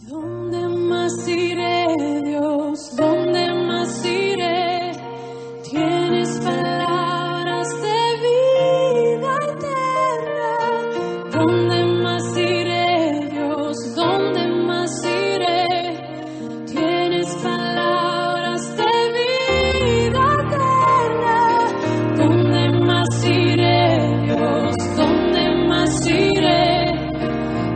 ¿Dónde más iré, Dios? ¿Dónde más iré? Tienes palabras de vida eterna. ¿Dónde más iré, Dios? ¿Dónde más iré? Tienes palabras de vida eterna. ¿Dónde más iré, Dios? ¿Dónde más iré?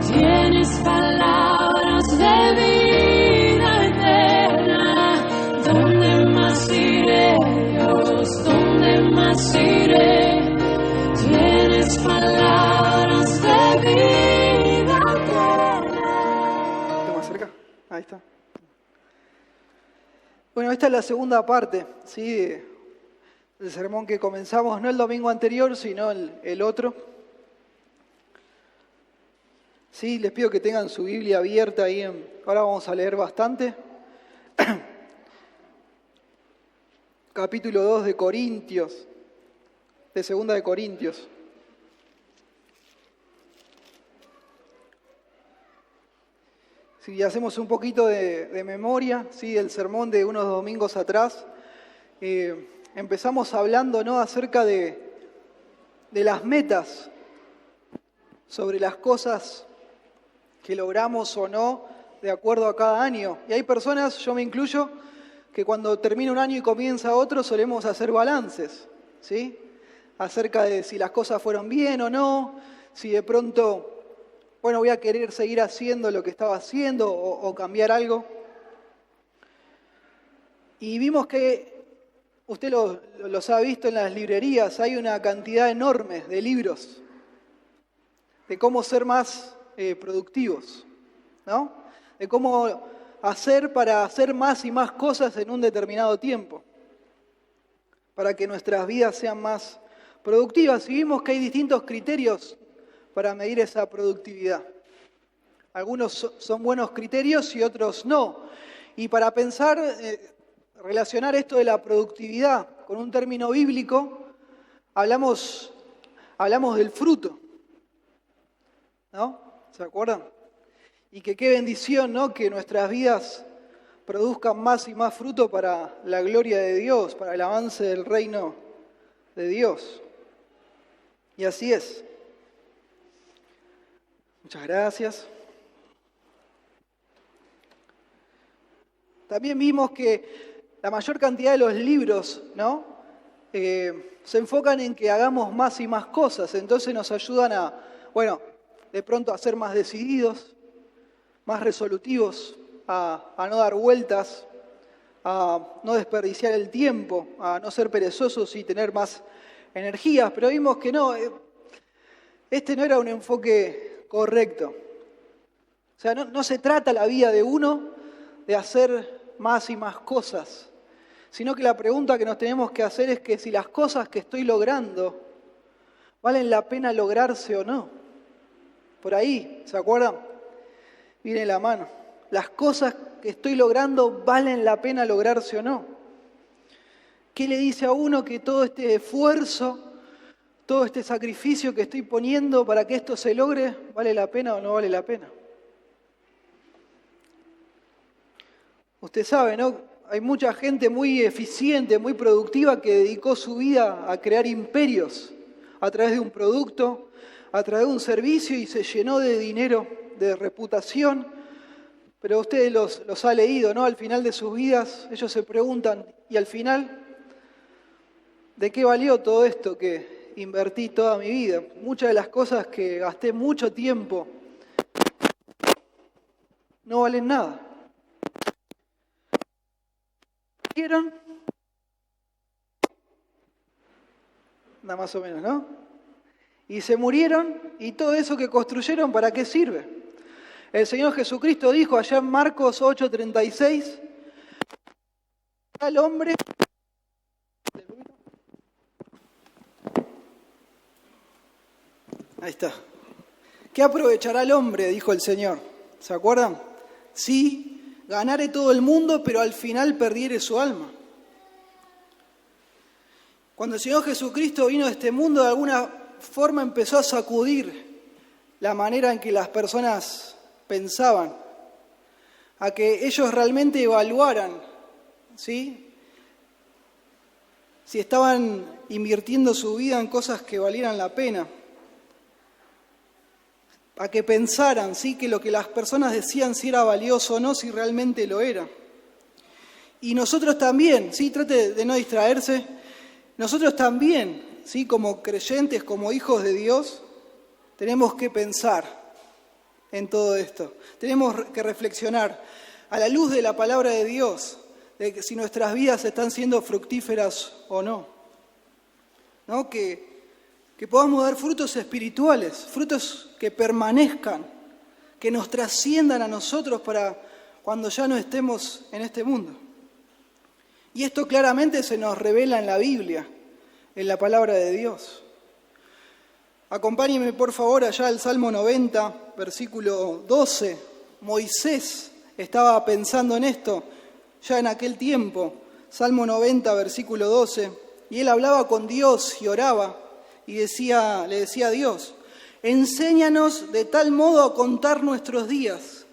Tienes palabras de vida eterna. ¿Dónde más iré, Dios? ¿Dónde más iré? Tienes palabras de vida eterna. ¿Está más cerca? Ahí está. Bueno, esta es la segunda parte, ¿sí? Del sermón que comenzamos, no el domingo anterior, sino el otro. Sí, les pido que tengan su Biblia abierta ahí. Ahora vamos a leer bastante. Capítulo 2 de Corintios, de Segunda de Corintios. Si hacemos un poquito de memoria, ¿sí? Del sermón de unos domingos atrás, empezamos hablando, ¿no?, acerca de las metas, sobre las cosas que logramos o no de acuerdo a cada año. Y hay personas, yo me incluyo, que cuando termina un año y comienza otro solemos hacer balances, ¿sí? Acerca de si las cosas fueron bien o no, si de pronto, bueno, voy a querer seguir haciendo lo que estaba haciendo o cambiar algo. Y vimos que, usted los ha visto en las librerías, hay una cantidad enorme de libros de cómo ser más productivos, ¿no? De cómo hacer para hacer más y más cosas en un determinado tiempo, para que nuestras vidas sean más productivas. Y vimos que hay distintos criterios para medir esa productividad. Algunos son buenos criterios y otros no. Y para pensar, relacionar esto de la productividad con un término bíblico, hablamos del fruto, ¿no? ¿Se acuerdan? Y que qué bendición, ¿no?, que nuestras vidas produzcan más y más fruto para la gloria de Dios, para el avance del reino de Dios. Y así es. Muchas gracias. También vimos que la mayor cantidad de los libros, ¿no?, se enfocan en que hagamos más y más cosas. Entonces nos ayudan a, bueno, de pronto a ser más decididos, más resolutivos, a no dar vueltas, a no desperdiciar el tiempo, a no ser perezosos y tener más energías. Pero vimos que no, este no era un enfoque correcto. O sea, no se trata la vida de uno de hacer más y más cosas, sino que la pregunta que nos tenemos que hacer es que si las cosas que estoy logrando valen la pena lograrse o no. Por ahí, ¿se acuerdan? Viene la mano. Las cosas que estoy logrando valen la pena lograrse o no. ¿Qué le dice a uno que todo este esfuerzo, todo este sacrificio que estoy poniendo para que esto se logre, vale la pena o no vale la pena? Usted sabe, ¿no? Hay mucha gente muy eficiente, muy productiva que dedicó su vida a crear imperios a través de un producto, a través de un servicio, y se llenó de dinero, de reputación. Pero ustedes los ha leído, ¿no? Al final de sus vidas, ellos se preguntan, ¿y al final de qué valió todo esto que invertí toda mi vida? Muchas de las cosas que gasté mucho tiempo no valen nada. ¿Vieron? Nada más o menos, ¿no? Y se murieron, y todo eso que construyeron, ¿para qué sirve? El Señor Jesucristo dijo allá en Marcos 8:36, al hombre... Ahí está. ¿Qué aprovechará el hombre?, dijo el Señor. ¿Se acuerdan? Sí, ganare todo el mundo, pero al final perdiere su alma. Cuando el Señor Jesucristo vino a este mundo, de alguna forma empezó a sacudir la manera en que las personas pensaban. a que ellos realmente evaluaran, ¿sí?, si estaban invirtiendo su vida en cosas que valieran la pena, a que pensaran, ¿sí?, que lo que las personas decían si era valioso o no, si realmente lo era. Y nosotros también, ¿sí?, trate de no distraerse, nosotros también, ¿sí?, como creyentes, como hijos de Dios, tenemos que pensar en todo esto. Tenemos que reflexionar a la luz de la palabra de Dios, de que si nuestras vidas están siendo fructíferas o no. ¿No? Que podamos dar frutos espirituales, frutos que permanezcan, que nos trasciendan a nosotros para cuando ya no estemos en este mundo. Y esto claramente se nos revela en la Biblia, en la palabra de Dios. Acompáñenme por favor allá al Salmo 90, versículo 12. Moisés estaba pensando en esto ya en aquel tiempo. Salmo 90, versículo 12. Y él hablaba con Dios y oraba y le decía a Dios: enséñanos de tal modo a contar nuestros días,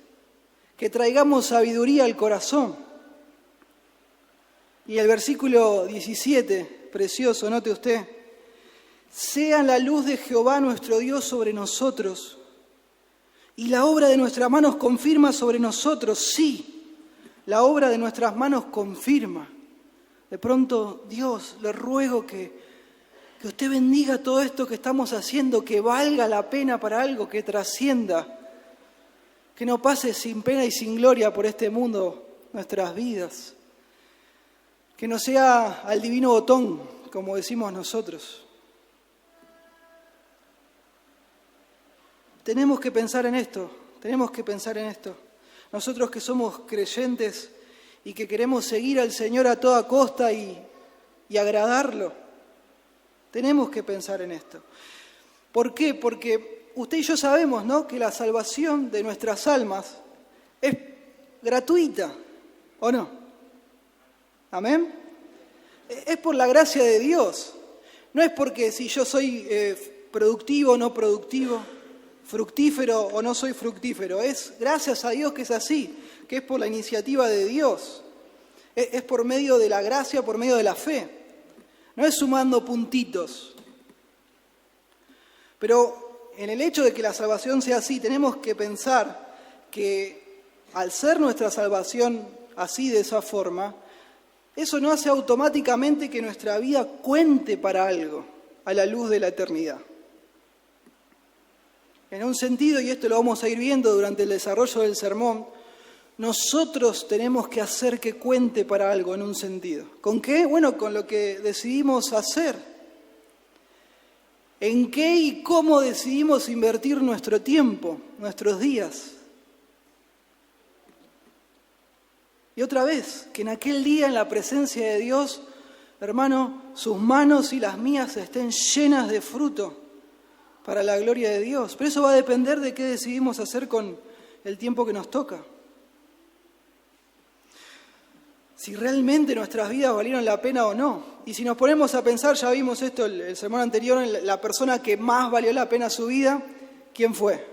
que traigamos sabiduría al corazón. Y el versículo 17, precioso, note usted: sea la luz de Jehová nuestro Dios sobre nosotros, y la obra de nuestras manos confirma sobre nosotros. Sí, la obra de nuestras manos confirma. De pronto, Dios, le ruego que usted bendiga todo esto que estamos haciendo, que valga la pena para algo, que trascienda, que no pase sin pena y sin gloria por este mundo nuestras vidas, que no sea al divino botón, como decimos nosotros. Tenemos que pensar en esto, Nosotros que somos creyentes y que queremos seguir al Señor a toda costa y agradarlo, tenemos que pensar en esto. ¿Por qué? Porque usted y yo sabemos, ¿no?, que la salvación de nuestras almas es gratuita, ¿o no? ¿Amén? Es por la gracia de Dios. No es porque si yo soy productivo o no productivo, fructífero o no soy fructífero. Es gracias a Dios que es así, que es por la iniciativa de Dios. Es por medio de la gracia, por medio de la fe. No es sumando puntitos. Pero en el hecho de que la salvación sea así, tenemos que pensar que al ser nuestra salvación así, de esa forma, eso no hace automáticamente que nuestra vida cuente para algo a la luz de la eternidad. En un sentido, y esto lo vamos a ir viendo durante el desarrollo del sermón, nosotros tenemos que hacer que cuente para algo en un sentido. ¿Con qué? Bueno, con lo que decidimos hacer. ¿En qué y cómo decidimos invertir nuestro tiempo, nuestros días? Y otra vez, que en aquel día, en la presencia de Dios, hermano, sus manos y las mías estén llenas de fruto para la gloria de Dios. Pero eso va a depender de qué decidimos hacer con el tiempo que nos toca. Si realmente nuestras vidas valieron la pena o no. Y si nos ponemos a pensar, ya vimos esto el sermón anterior, la persona que más valió la pena su vida, ¿quién fue?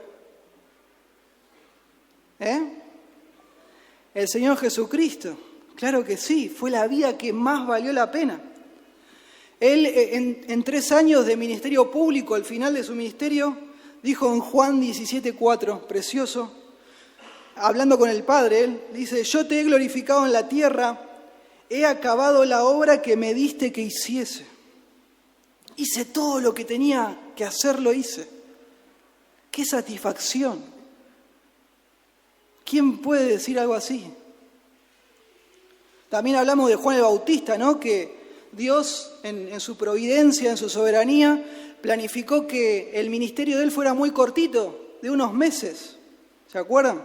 El Señor Jesucristo. Claro que sí, fue la vida que más valió la pena. Él, en 3 años de ministerio público, al final de su ministerio, dijo en Juan 17:4, precioso, hablando con el Padre, él dice: yo te he glorificado en la tierra, he acabado la obra que me diste que hiciese. Hice todo lo que tenía que hacer, lo hice. ¡Qué satisfacción! ¿Quién puede decir algo así? También hablamos de Juan el Bautista, ¿no?, que Dios, en su providencia, en su soberanía, planificó que el ministerio de él fuera muy cortito, de unos meses. ¿Se acuerdan?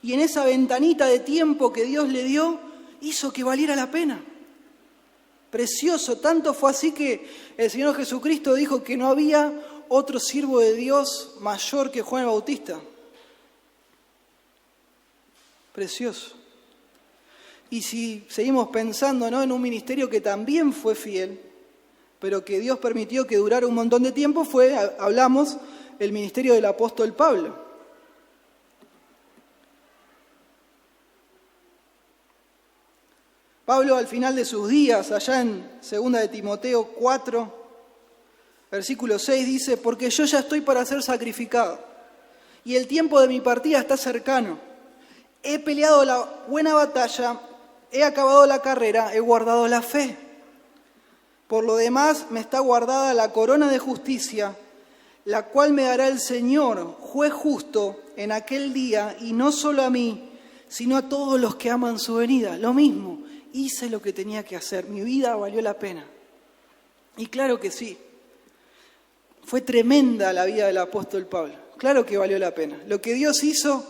Y en esa ventanita de tiempo que Dios le dio, hizo que valiera la pena. Precioso, tanto fue así que el Señor Jesucristo dijo que no había otro siervo de Dios mayor que Juan el Bautista. Precioso. Y si seguimos pensando, ¿no?, en un ministerio que también fue fiel, pero que Dios permitió que durara un montón de tiempo, hablamos, el, el ministerio del apóstol Pablo. Pablo al final de sus días, allá en 2 de Timoteo 4, versículo 6, dice: porque yo ya estoy para ser sacrificado, y el tiempo de mi partida está cercano. He peleado la buena batalla, he acabado la carrera, he guardado la fe. Por lo demás, me está guardada la corona de justicia, la cual me dará el Señor, juez justo, en aquel día, y no solo a mí, sino a todos los que aman su venida. Lo mismo, hice lo que tenía que hacer, mi vida valió la pena. Y claro que sí, fue tremenda la vida del apóstol Pablo, claro que valió la pena. Lo que Dios hizo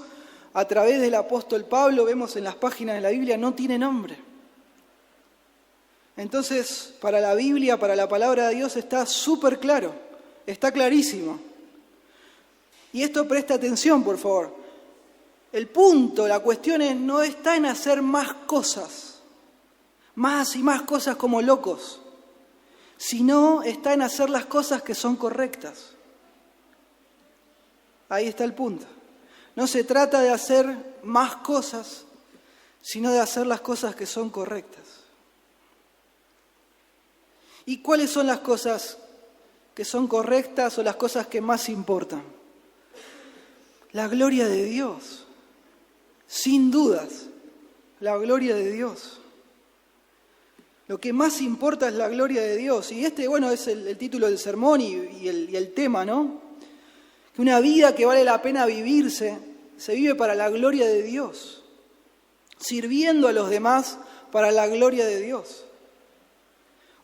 a través del apóstol Pablo, vemos en las páginas de la Biblia, no tiene nombre. Entonces, para la Biblia, para la palabra de Dios, está súper claro, está clarísimo. Y esto presta atención, por favor. El punto, la cuestión no está en hacer más cosas, más y más cosas como locos, sino está en hacer las cosas que son correctas. Ahí está el punto. No se trata de hacer más cosas, sino de hacer las cosas que son correctas. ¿Y cuáles son las cosas que son correctas o las cosas que más importan? La gloria de Dios, sin dudas, la gloria de Dios. Lo que más importa es la gloria de Dios. Y este, es el título del sermón y el tema, ¿no? Que una vida que vale la pena vivirse, se vive para la gloria de Dios, sirviendo a los demás para la gloria de Dios.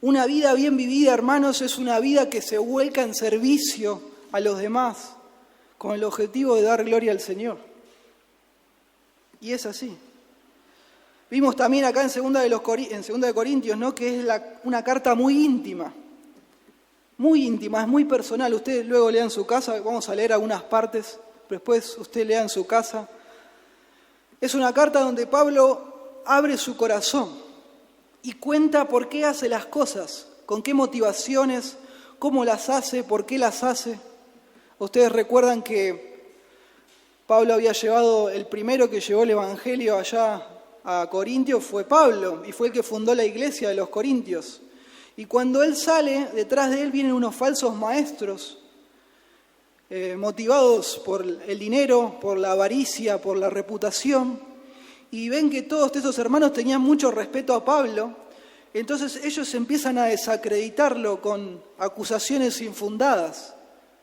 Una vida bien vivida, hermanos, es una vida que se vuelca en servicio a los demás, con el objetivo de dar gloria al Señor. Y es así. Vimos también acá en 2 de Corintios, ¿no? Que es una carta muy íntima, es muy personal. Ustedes luego lean en su casa, vamos a leer algunas partes, pero después usted lea en su casa. Es una carta donde Pablo abre su corazón y cuenta por qué hace las cosas, con qué motivaciones, cómo las hace, por qué las hace. Ustedes recuerdan que Pablo el primero que llevó el Evangelio allá a Corintios fue Pablo, y fue el que fundó la iglesia de los Corintios. Y cuando él sale, detrás de él vienen unos falsos maestros, motivados por el dinero, por la avaricia, por la reputación, y ven que todos esos hermanos tenían mucho respeto a Pablo. Entonces ellos empiezan a desacreditarlo con acusaciones infundadas,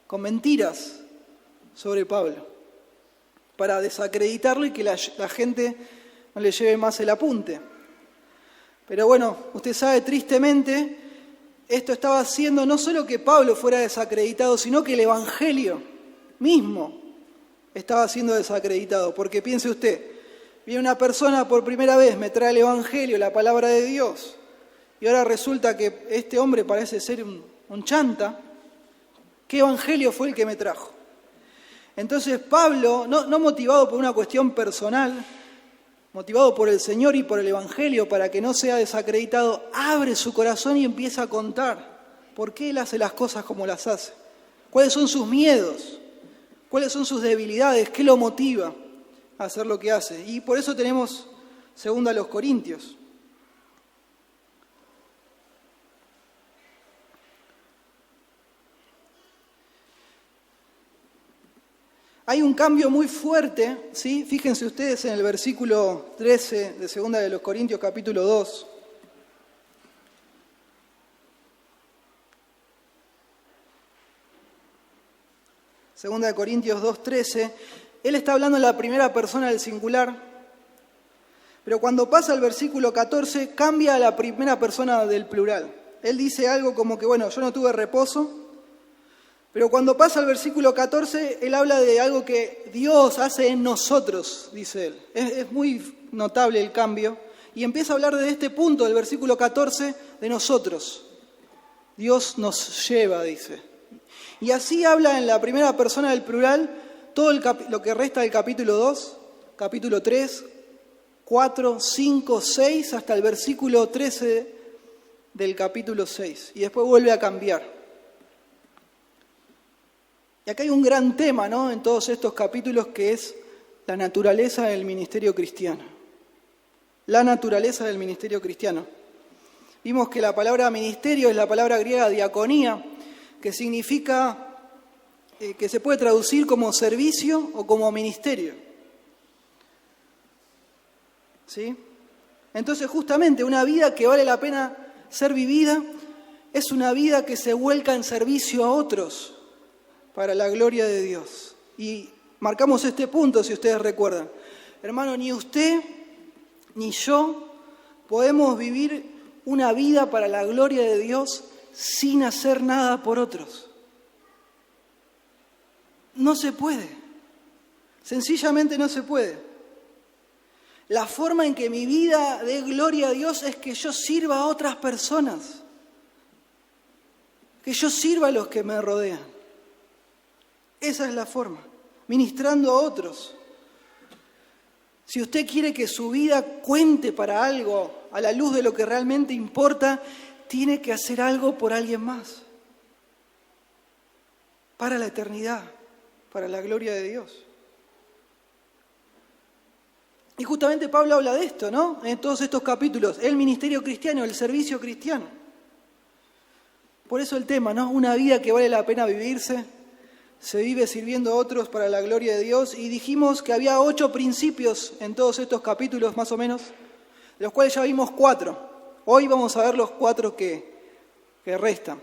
con mentiras sobre Pablo, para desacreditarlo y que la gente no le lleve más el apunte. Pero usted sabe, tristemente, esto estaba haciendo no solo que Pablo fuera desacreditado, sino que el Evangelio mismo estaba siendo desacreditado. Porque piense usted, viene una persona por primera vez, me trae el Evangelio, la palabra de Dios, y ahora resulta que este hombre parece ser un chanta. ¿Qué Evangelio fue el que me trajo? Entonces Pablo, no motivado por una cuestión personal, motivado por el Señor y por el Evangelio, para que no sea desacreditado, abre su corazón y empieza a contar por qué él hace las cosas como las hace, cuáles son sus miedos, cuáles son sus debilidades, qué lo motiva a hacer lo que hace. Y por eso tenemos 2 Corintios. Hay un cambio muy fuerte, ¿sí? Fíjense ustedes en el versículo 13 de 2 Corintios capítulo 2. Segunda de Corintios 2:13. Él está hablando en la primera persona del singular, pero cuando pasa al versículo 14 cambia a la primera persona del plural. Él dice algo como que, yo no tuve reposo. Pero cuando pasa al versículo 14, él habla de algo que Dios hace en nosotros, dice él. Es muy notable el cambio. Y empieza a hablar de este punto del versículo 14, de nosotros. Dios nos lleva, dice. Y así habla en la primera persona del plural todo lo que resta del capítulo 2, capítulo 3, 4, 5, 6, hasta el versículo 13 del capítulo 6. Y después vuelve a cambiar. Y acá hay un gran tema, ¿no?, en todos estos capítulos, que es la naturaleza del ministerio cristiano. la naturaleza del ministerio cristiano. Vimos que la palabra ministerio es la palabra griega diaconía, que significa, que se puede traducir como servicio o como ministerio. ¿Sí? Entonces, justamente, una vida que vale la pena ser vivida es una vida que se vuelca en servicio a otros para la gloria de Dios. Y marcamos este punto, si ustedes recuerdan. Hermano, ni usted ni yo podemos vivir una vida para la gloria de Dios sin hacer nada por otros. No se puede. Sencillamente no se puede. La forma en que mi vida dé gloria a Dios es que yo sirva a otras personas. Que yo sirva a los que me rodean. Esa es la forma. Ministrando a otros. Si usted quiere que su vida cuente para algo, a la luz de lo que realmente importa, tiene que hacer algo por alguien más. Para la eternidad, para la gloria de Dios. Y justamente Pablo habla de esto, ¿no? En todos estos capítulos, el ministerio cristiano, el servicio cristiano. Por eso el tema, ¿no? Una vida que vale la pena vivirse, se vive sirviendo a otros para la gloria de Dios. Y dijimos que había 8 principios en todos estos capítulos, más o menos, de los cuales ya vimos 4. Hoy vamos a ver los 4 que restan.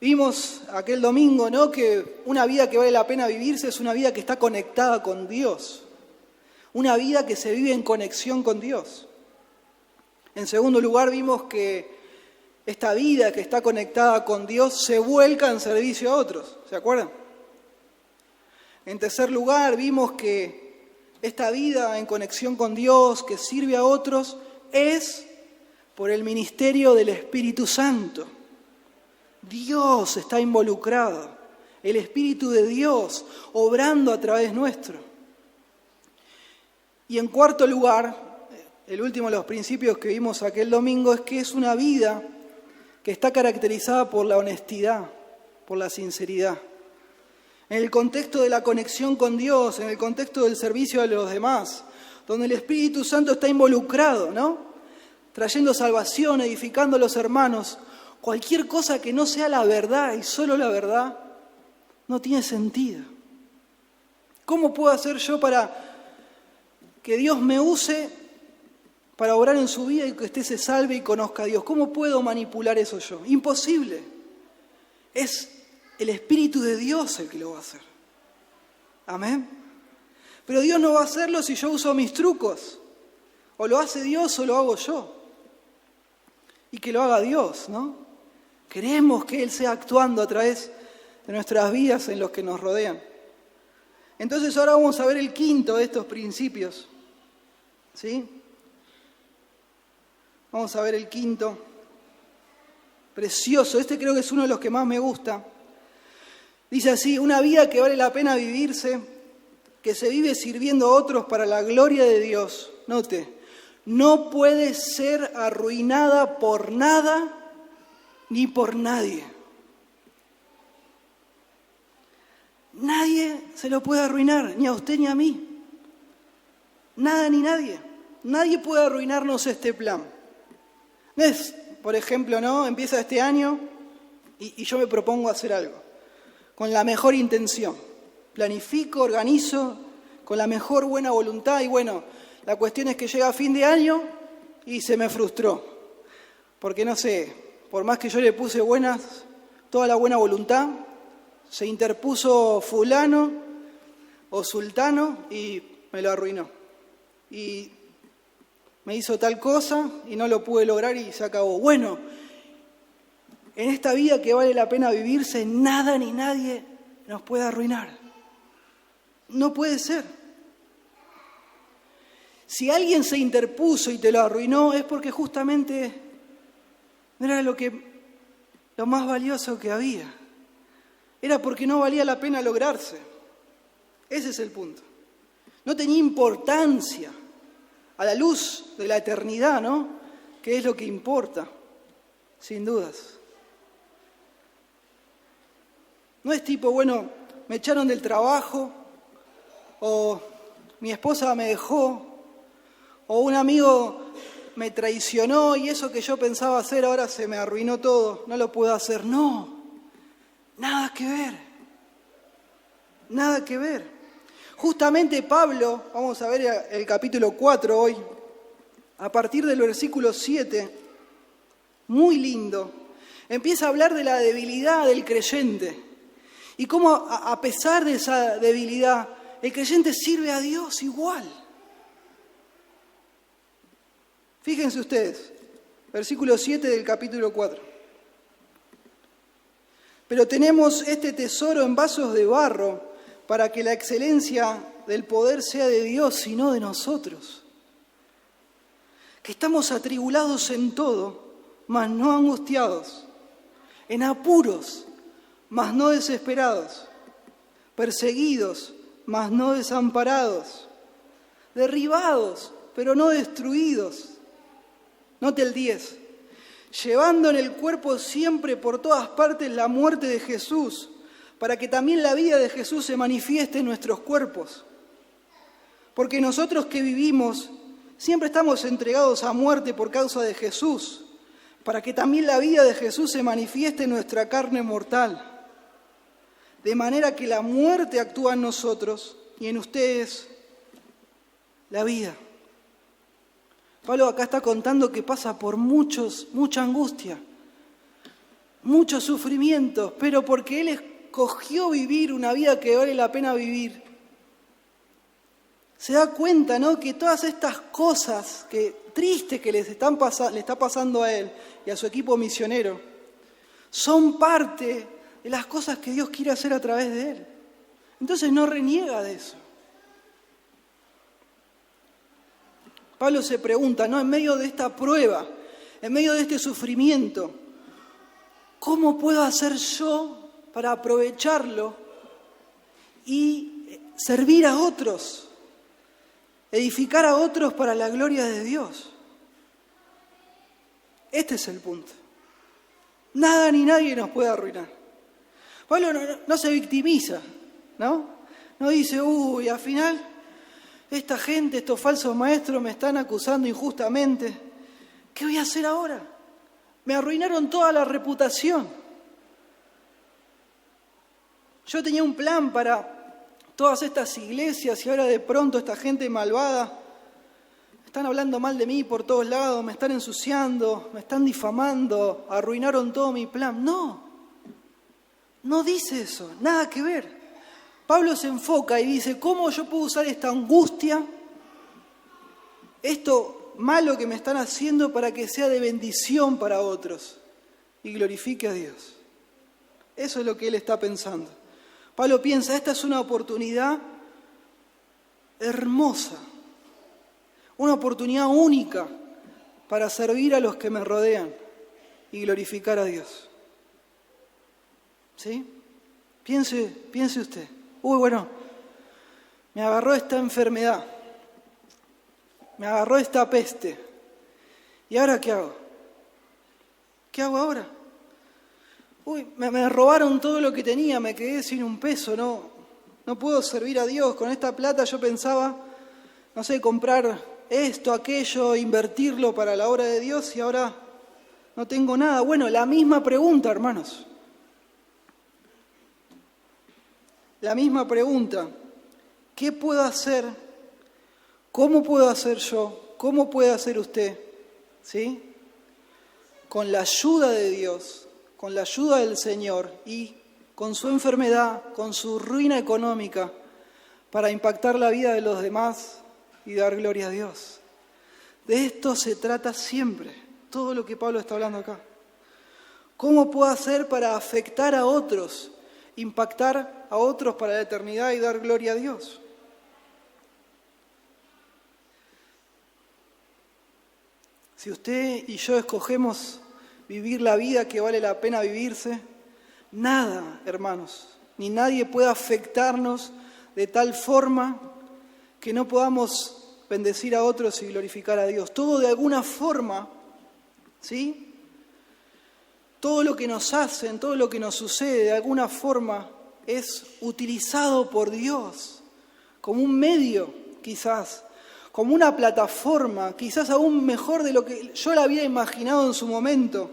Vimos aquel domingo, ¿no? Que una vida que vale la pena vivirse es una vida que está conectada con Dios. Una vida que se vive en conexión con Dios. En segundo lugar, vimos que esta vida que está conectada con Dios se vuelca en servicio a otros. ¿Se acuerdan? En tercer lugar, vimos que esta vida en conexión con Dios, que sirve a otros, es por el ministerio del Espíritu Santo. Dios está involucrado. El Espíritu de Dios obrando a través nuestro. Y en cuarto lugar, el último de los principios que vimos aquel domingo es que es una vida que está caracterizada por la honestidad, por la sinceridad. En el contexto de la conexión con Dios, en el contexto del servicio a los demás, donde el Espíritu Santo está involucrado, ¿no? Trayendo salvación, edificando a los hermanos. Cualquier cosa que no sea la verdad y solo la verdad, no tiene sentido. ¿Cómo puedo hacer yo para que Dios me use para obrar en su vida y que usted se salve y conozca a Dios? ¿Cómo puedo manipular eso yo? Imposible. Es el Espíritu de Dios el que lo va a hacer. Amén. Pero Dios no va a hacerlo si yo uso mis trucos. O lo hace Dios o lo hago yo. Y que lo haga Dios, ¿no? Queremos que Él sea actuando a través de nuestras vidas en los que nos rodean. Entonces ahora vamos a ver el quinto de estos principios. ¿Sí? Vamos a ver el quinto. Precioso, este creo que es uno de los que más me gusta. Dice así: una vida que vale la pena vivirse, que se vive sirviendo a otros para la gloria de Dios. Note, no puede ser arruinada por nada ni por nadie. Nadie se lo puede arruinar, ni a usted ni a mí. Nada ni nadie. Nadie puede arruinarnos este plan. ¿Ves? Por ejemplo, ¿no? Empieza este año y yo me propongo hacer algo. Con la mejor intención. Planifico, organizo, con la mejor buena voluntad. Y bueno, la cuestión es que llega a fin de año y se me frustró. Porque no sé, por más que yo le puse toda la buena voluntad, se interpuso fulano o sultano y me lo arruinó. Y me hizo tal cosa y no lo pude lograr y se acabó. Bueno, en esta vida que vale la pena vivirse, nada ni nadie nos puede arruinar. No puede ser. Si alguien se interpuso y te lo arruinó, es porque justamente no era lo más valioso que había. Era porque no valía la pena lograrse. Ese es el punto. No tenía importancia a la luz de la eternidad, ¿no? Que es lo que importa, sin dudas. No es tipo, bueno, me echaron del trabajo, o mi esposa me dejó, O un amigo me traicionó y eso que yo pensaba hacer ahora se me arruinó todo, no lo puedo hacer. No, nada que ver, nada que ver. Justamente Pablo, vamos a ver el capítulo 4 hoy, a partir del versículo 7, muy lindo, empieza a hablar de la debilidad del creyente y cómo a pesar de esa debilidad, el creyente sirve a Dios igual. Fíjense ustedes, versículo 7 del capítulo 4. Pero tenemos este tesoro en vasos de barro para que la excelencia del poder sea de Dios y no de nosotros. Que estamos atribulados en todo, mas no angustiados, en apuros, mas no desesperados, perseguidos, mas no desamparados, derribados, pero no destruidos. Note el 10. Llevando en el cuerpo siempre por todas partes la muerte de Jesús, para que también la vida de Jesús se manifieste en nuestros cuerpos. Porque nosotros que vivimos siempre estamos entregados a muerte por causa de Jesús, para que también la vida de Jesús se manifieste en nuestra carne mortal. De manera que la muerte actúa en nosotros y en ustedes la vida. Pablo acá está contando que pasa por mucha angustia, muchos sufrimientos, pero porque él escogió vivir una vida que vale la pena vivir, se da cuenta, ¿no?, que todas estas cosas tristes que le está pasando a él y a su equipo misionero son parte de las cosas que Dios quiere hacer a través de él. Entonces no reniega de eso. Pablo se pregunta, ¿no?, en medio de esta prueba, en medio de este sufrimiento, ¿cómo puedo hacer yo para aprovecharlo y servir a otros, edificar a otros para la gloria de Dios? Este es el punto. Nada ni nadie nos puede arruinar. Pablo no se victimiza, ¿no? No dice, al final esta gente, estos falsos maestros me están acusando injustamente. ¿Qué voy a hacer ahora? Me arruinaron toda la reputación. Yo tenía un plan para todas estas iglesias y ahora de pronto esta gente malvada están hablando mal de mí por todos lados, me están ensuciando, me están difamando, arruinaron todo mi plan. No dice eso, nada que ver. Pablo se enfoca y dice, ¿cómo yo puedo usar esta angustia, esto malo que me están haciendo para que sea de bendición para otros y glorifique a Dios? Eso es lo que él está pensando. Pablo piensa, esta es una oportunidad hermosa, una oportunidad única para servir a los que me rodean y glorificar a Dios. ¿Sí? Piense usted. Me agarró esta enfermedad, me agarró esta peste. ¿Y ahora qué hago? ¿Qué hago ahora? Me robaron todo lo que tenía, me quedé sin un peso, no puedo servir a Dios. Con esta plata yo pensaba, comprar esto, aquello, invertirlo para la obra de Dios y ahora no tengo nada. Bueno, la misma pregunta, hermanos. La misma pregunta, ¿qué puedo hacer? ¿Cómo puedo hacer yo? ¿Cómo puede hacer usted? ¿Sí? Con la ayuda de Dios, con la ayuda del Señor y con su enfermedad, con su ruina económica, para impactar la vida de los demás y dar gloria a Dios. De esto se trata siempre, todo lo que Pablo está hablando acá. ¿Cómo puedo hacer para afectar a otros, impactar a otros para la eternidad y dar gloria a Dios? Si usted y yo escogemos vivir la vida que vale la pena vivirse, nada, hermanos, ni nadie puede afectarnos de tal forma que no podamos bendecir a otros y glorificar a Dios. Todo de alguna forma, ¿sí? Todo lo que nos hacen, todo lo que nos sucede, de alguna forma es utilizado por Dios como un medio, quizás, como una plataforma, quizás aún mejor de lo que yo la había imaginado en su momento,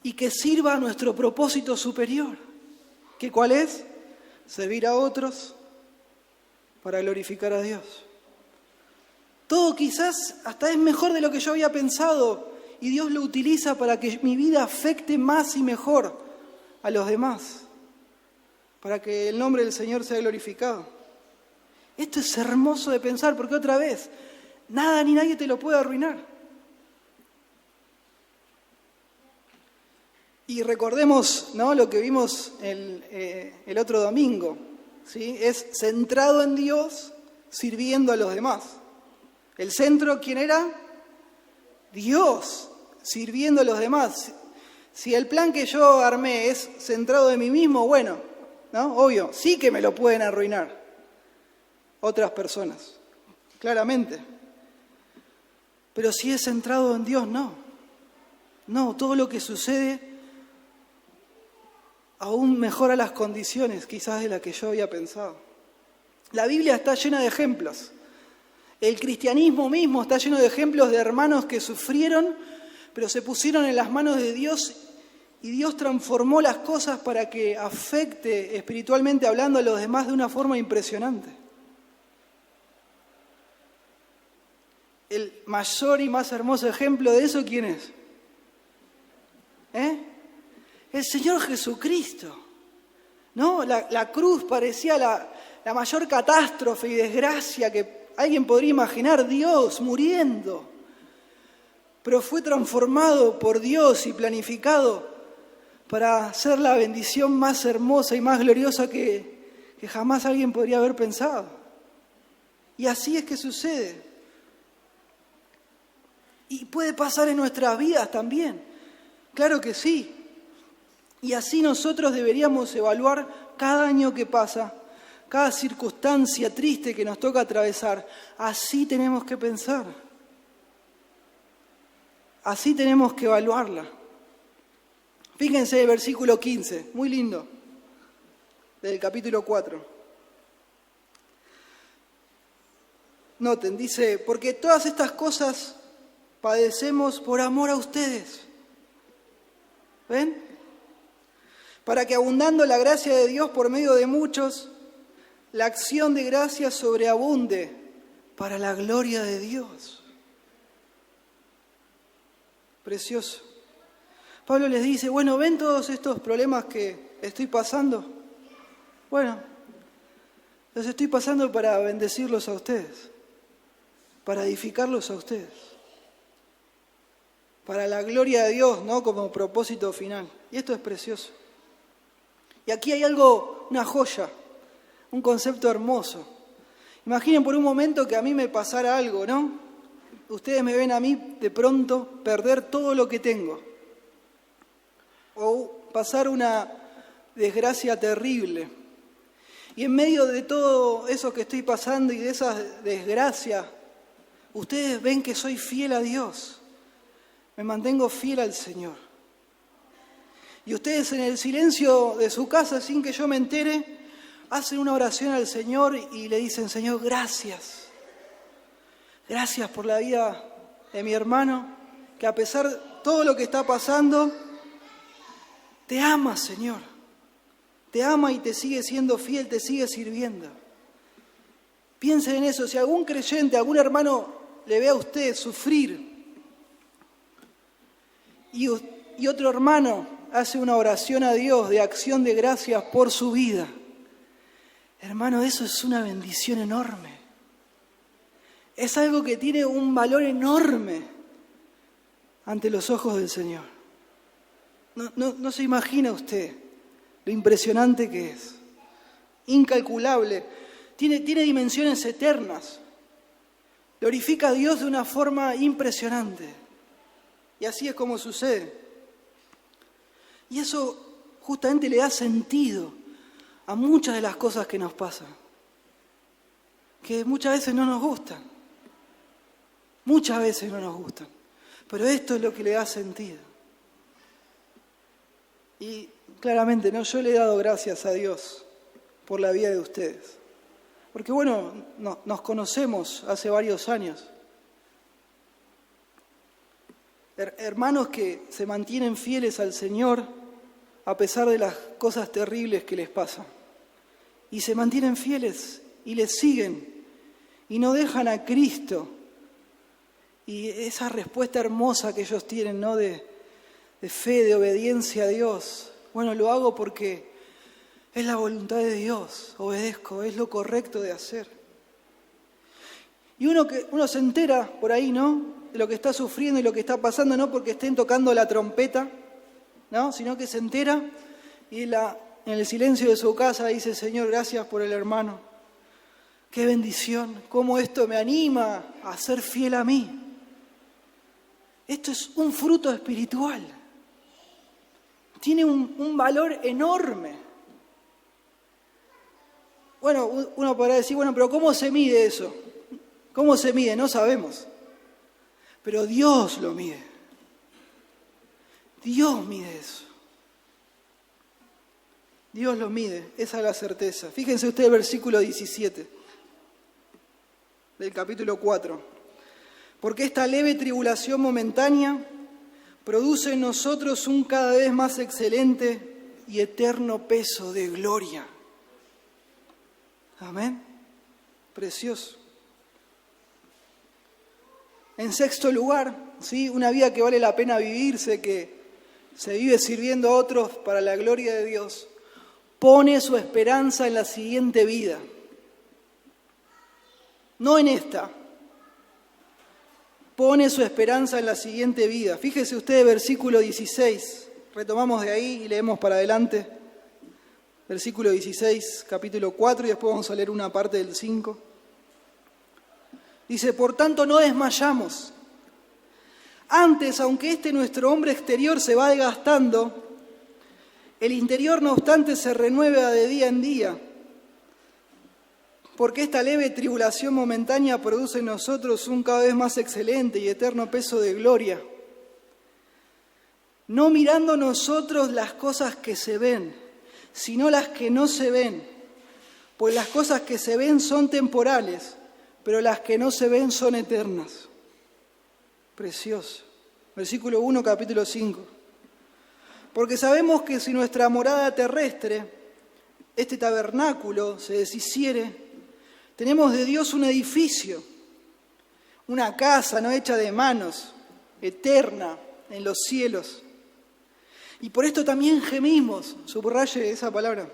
y que sirva a nuestro propósito superior. ¿Qué cuál es? Servir a otros para glorificar a Dios. Todo quizás hasta es mejor de lo que yo había pensado, y Dios lo utiliza para que mi vida afecte más y mejor a los demás, para que el nombre del Señor sea glorificado. Esto es hermoso de pensar, porque otra vez, nada ni nadie te lo puede arruinar. Y recordemos, ¿no?, lo que vimos el otro domingo, ¿sí? Es centrado en Dios, sirviendo a los demás. El centro, ¿quién era? Dios, sirviendo a los demás. Si el plan que yo armé es centrado en mí mismo, bueno, ¿no? Obvio, sí que me lo pueden arruinar otras personas, claramente. Pero si es centrado en Dios, no. No, todo lo que sucede aún mejora las condiciones quizás de las que yo había pensado. La Biblia está llena de ejemplos. El cristianismo mismo está lleno de ejemplos de hermanos que sufrieron, pero se pusieron en las manos de Dios y Dios transformó las cosas para que afecte espiritualmente hablando a los demás de una forma impresionante. El mayor y más hermoso ejemplo de eso, ¿quién es? El Señor Jesucristo, ¿no? La cruz parecía la mayor catástrofe y desgracia que alguien podría imaginar, Dios muriendo. Pero fue transformado por Dios y planificado para ser la bendición más hermosa y más gloriosa que jamás alguien podría haber pensado. Y así es que sucede. Y puede pasar en nuestras vidas también. Claro que sí. Y así nosotros deberíamos evaluar cada año que pasa, cada circunstancia triste que nos toca atravesar. Así tenemos que pensar. Así tenemos que evaluarla. Fíjense el versículo 15, muy lindo, del capítulo 4. Noten, dice, porque todas estas cosas padecemos por amor a ustedes. ¿Ven? Para que abundando la gracia de Dios por medio de muchos, la acción de gracia sobreabunde para la gloria de Dios. Precioso. Pablo les dice, bueno, ¿ven todos estos problemas que estoy pasando? Bueno, los estoy pasando para bendecirlos a ustedes, para edificarlos a ustedes, para la gloria de Dios, ¿no? Como propósito final. Y esto es precioso. Y aquí hay algo, una joya, un concepto hermoso. Imaginen por un momento que a mí me pasara algo, ¿no? Ustedes me ven a mí de pronto perder todo lo que tengo. O pasar una desgracia terrible. Y en medio de todo eso que estoy pasando y de esas desgracias, ustedes ven que soy fiel a Dios. Me mantengo fiel al Señor. Y ustedes en el silencio de su casa, sin que yo me entere, hacen una oración al Señor y le dicen, Señor, gracias. Gracias por la vida de mi hermano, que a pesar de todo lo que está pasando, te ama, Señor. Te ama y te sigue siendo fiel, te sigue sirviendo. Piensen en eso, si algún creyente, algún hermano le ve a usted sufrir y otro hermano hace una oración a Dios de acción de gracias por su vida, hermano, eso es una bendición enorme. Es algo que tiene un valor enorme ante los ojos del Señor. No se imagina usted lo impresionante que es. Incalculable. Tiene dimensiones eternas. Glorifica a Dios de una forma impresionante. Y así es como sucede. Y eso justamente le da sentido a muchas de las cosas que nos pasan. Que muchas veces no nos gustan. Muchas veces no nos gustan. Pero esto es lo que le da sentido. Y claramente, ¿no? Yo le he dado gracias a Dios por la vida de ustedes. Porque bueno, nos conocemos hace varios años. Hermanos que se mantienen fieles al Señor a pesar de las cosas terribles que les pasan. Y se mantienen fieles y les siguen y no dejan a Cristo. Y esa respuesta hermosa que ellos tienen, ¿no? De fe, de obediencia a Dios. Bueno, lo hago porque es la voluntad de Dios, obedezco, es lo correcto de hacer. Y uno se entera por ahí, ¿no?, de lo que está sufriendo y lo que está pasando, no porque estén tocando la trompeta, ¿no?, sino que se entera y en el silencio de su casa dice: Señor, gracias por el hermano. Qué bendición, cómo esto me anima a ser fiel a mí. Esto es un fruto espiritual. Tiene un valor enorme. Bueno, uno podrá decir, bueno, pero ¿cómo se mide eso? ¿Cómo se mide? No sabemos. Pero Dios lo mide. Dios mide eso. Dios lo mide, esa es la certeza. Fíjense ustedes el versículo 17 del capítulo 4. Porque esta leve tribulación momentánea produce en nosotros un cada vez más excelente y eterno peso de gloria. Amén. Precioso. En sexto lugar, ¿sí?, una vida que vale la pena vivirse, que se vive sirviendo a otros para la gloria de Dios, pone su esperanza en la siguiente vida. No en esta. Pone su esperanza en la siguiente vida. Fíjese usted, versículo 16. Retomamos de ahí y leemos para adelante. Versículo 16, capítulo 4, y después vamos a leer una parte del 5. Dice: por tanto no desmayamos. Antes, aunque nuestro hombre exterior se va desgastando, el interior no obstante se renueva de día en día. Porque esta leve tribulación momentánea produce en nosotros un cada vez más excelente y eterno peso de gloria. No mirando nosotros las cosas que se ven, sino las que no se ven. Pues las cosas que se ven son temporales, pero las que no se ven son eternas. Precioso. Versículo 1, capítulo 5. Porque sabemos que si nuestra morada terrestre, este tabernáculo, se deshiciere, tenemos de Dios un edificio, una casa no hecha de manos, eterna en los cielos. Y por esto también gemimos, subraye esa palabra,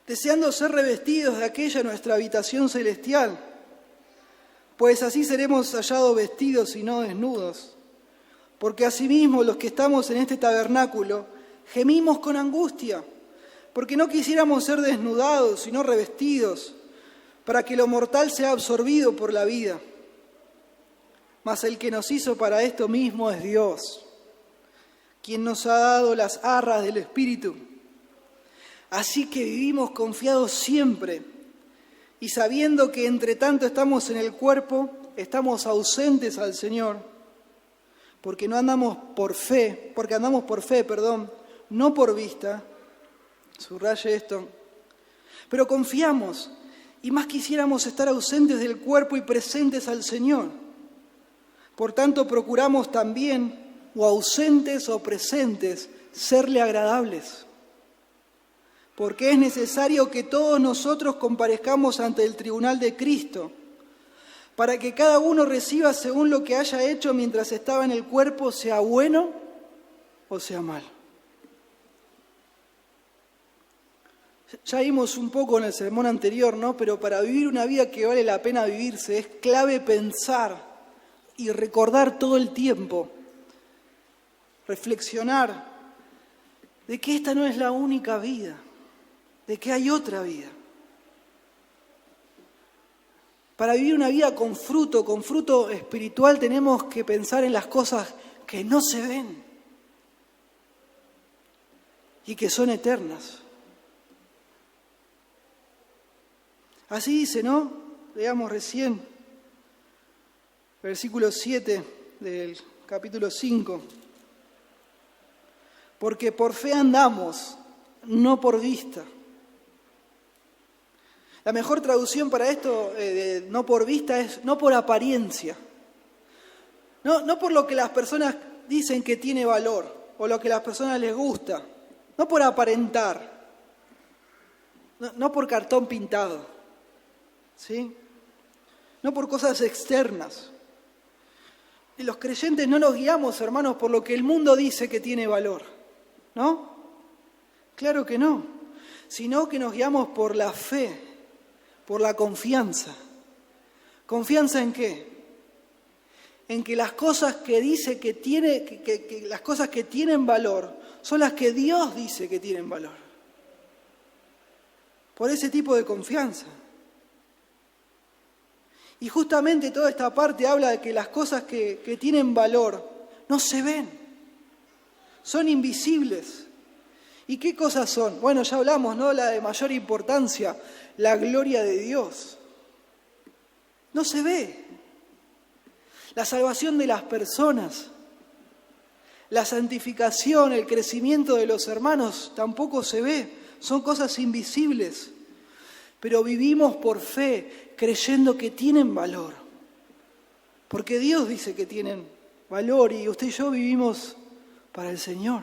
deseando ser revestidos de aquella nuestra habitación celestial, pues así seremos hallados vestidos y no desnudos. Porque asimismo los que estamos en este tabernáculo gemimos con angustia, porque no quisiéramos ser desnudados, sino revestidos, para que lo mortal sea absorbido por la vida. Mas el que nos hizo para esto mismo es Dios, quien nos ha dado las arras del Espíritu. Así que vivimos confiados siempre, y sabiendo que entre tanto estamos en el cuerpo, estamos ausentes al Señor, porque andamos por fe, no por vista. Subraye esto. Pero confiamos, y más quisiéramos estar ausentes del cuerpo y presentes al Señor. Por tanto, procuramos también, o ausentes o presentes, serle agradables. Porque es necesario que todos nosotros comparezcamos ante el tribunal de Cristo, para que cada uno reciba según lo que haya hecho mientras estaba en el cuerpo, sea bueno o sea malo. Ya vimos un poco en el sermón anterior, ¿no? Pero para vivir una vida que vale la pena vivirse es clave pensar y recordar todo el tiempo, reflexionar de que esta no es la única vida, de que hay otra vida. Para vivir una vida con fruto espiritual, tenemos que pensar en las cosas que no se ven y que son eternas. Así dice, ¿no? Leamos recién, versículo 7 del capítulo 5. Porque por fe andamos, no por vista. La mejor traducción para esto, no por vista, es no por apariencia. No por lo que las personas dicen que tiene valor o lo que a las personas les gusta. No por aparentar. No por cartón pintado. ¿Sí? No por cosas externas. Y los creyentes no nos guiamos, hermanos, por lo que el mundo dice que tiene valor. ¿No? Claro que no. Sino que nos guiamos por la fe, por la confianza. ¿Confianza en qué? En que las cosas que dice que las cosas que tienen valor son las que Dios dice que tienen valor. Por ese tipo de confianza. Y justamente toda esta parte habla de que las cosas que tienen valor no se ven, son invisibles. ¿Y qué cosas son? Bueno, ya hablamos, ¿no? La de mayor importancia, la gloria de Dios. No se ve. La salvación de las personas, la santificación, el crecimiento de los hermanos tampoco se ve. Son cosas invisibles. Pero vivimos por fe, creyendo que tienen valor. Porque Dios dice que tienen valor y usted y yo vivimos para el Señor.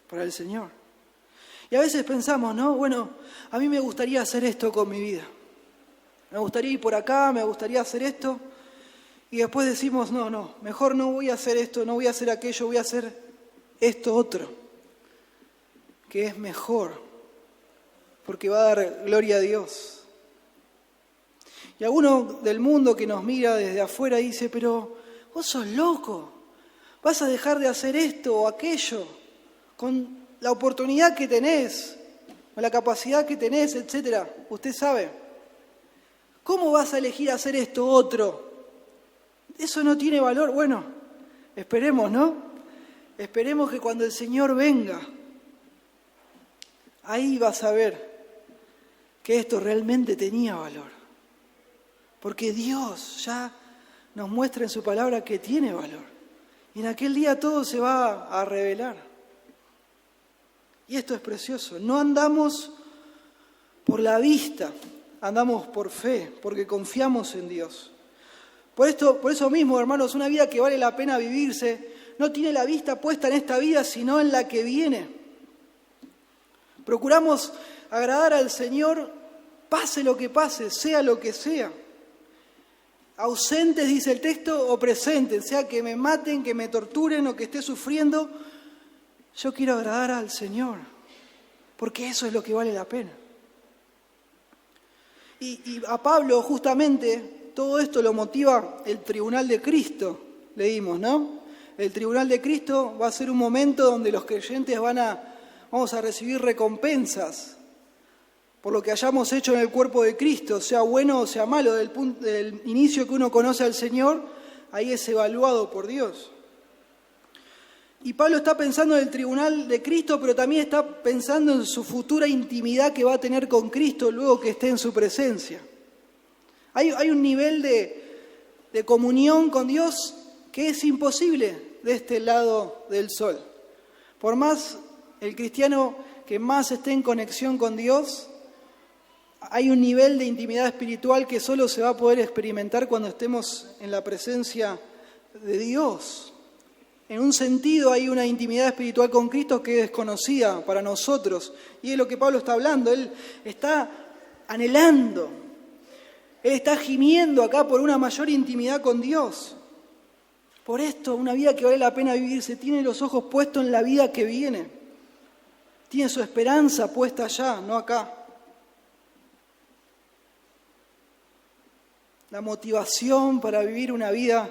Para el Señor. Y a veces pensamos, ¿no? Bueno, a mí me gustaría hacer esto con mi vida. Me gustaría ir por acá, me gustaría hacer esto. Y después decimos, no, mejor no voy a hacer esto, no voy a hacer aquello, voy a hacer esto otro, que es mejor, porque va a dar gloria a Dios. Y alguno del mundo que nos mira desde afuera dice, pero vos sos loco, vas a dejar de hacer esto o aquello, con la oportunidad que tenés, con la capacidad que tenés, etcétera. Usted sabe, ¿cómo vas a elegir hacer esto otro? Eso no tiene valor. Bueno, esperemos, ¿no? Esperemos que cuando el Señor venga, ahí vas a ver que esto realmente tenía valor. Porque Dios ya nos muestra en su palabra que tiene valor. Y en aquel día todo se va a revelar. Y esto es precioso. No andamos por la vista, andamos por fe, porque confiamos en Dios. Por eso mismo, hermanos, una vida que vale la pena vivirse no tiene la vista puesta en esta vida, sino en la que viene. Procuramos agradar al Señor, pase lo que pase, sea lo que sea. Ausentes, dice el texto, o presentes, sea que me maten, que me torturen o que esté sufriendo. Yo quiero agradar al Señor, porque eso es lo que vale la pena. Y a Pablo, justamente, todo esto lo motiva el tribunal de Cristo, leímos, ¿no? El tribunal de Cristo va a ser un momento donde los creyentes vamos a recibir recompensas por lo que hayamos hecho en el cuerpo de Cristo, sea bueno o sea malo. Del inicio que uno conoce al Señor, ahí es evaluado por Dios. Y Pablo está pensando en el tribunal de Cristo, pero también está pensando en su futura intimidad que va a tener con Cristo luego que esté en su presencia. Hay un nivel de comunión con Dios que es imposible de este lado del sol. Por más el cristiano que más esté en conexión con Dios, hay un nivel de intimidad espiritual que solo se va a poder experimentar cuando estemos en la presencia de Dios. En un sentido hay una intimidad espiritual con Cristo que es desconocida para nosotros. Y es lo que Pablo está hablando. Él está anhelando. Él está gimiendo acá por una mayor intimidad con Dios. Por esto, una vida que vale la pena vivirse, tiene los ojos puestos en la vida que viene. Tiene su esperanza puesta allá, no acá. La motivación para vivir una vida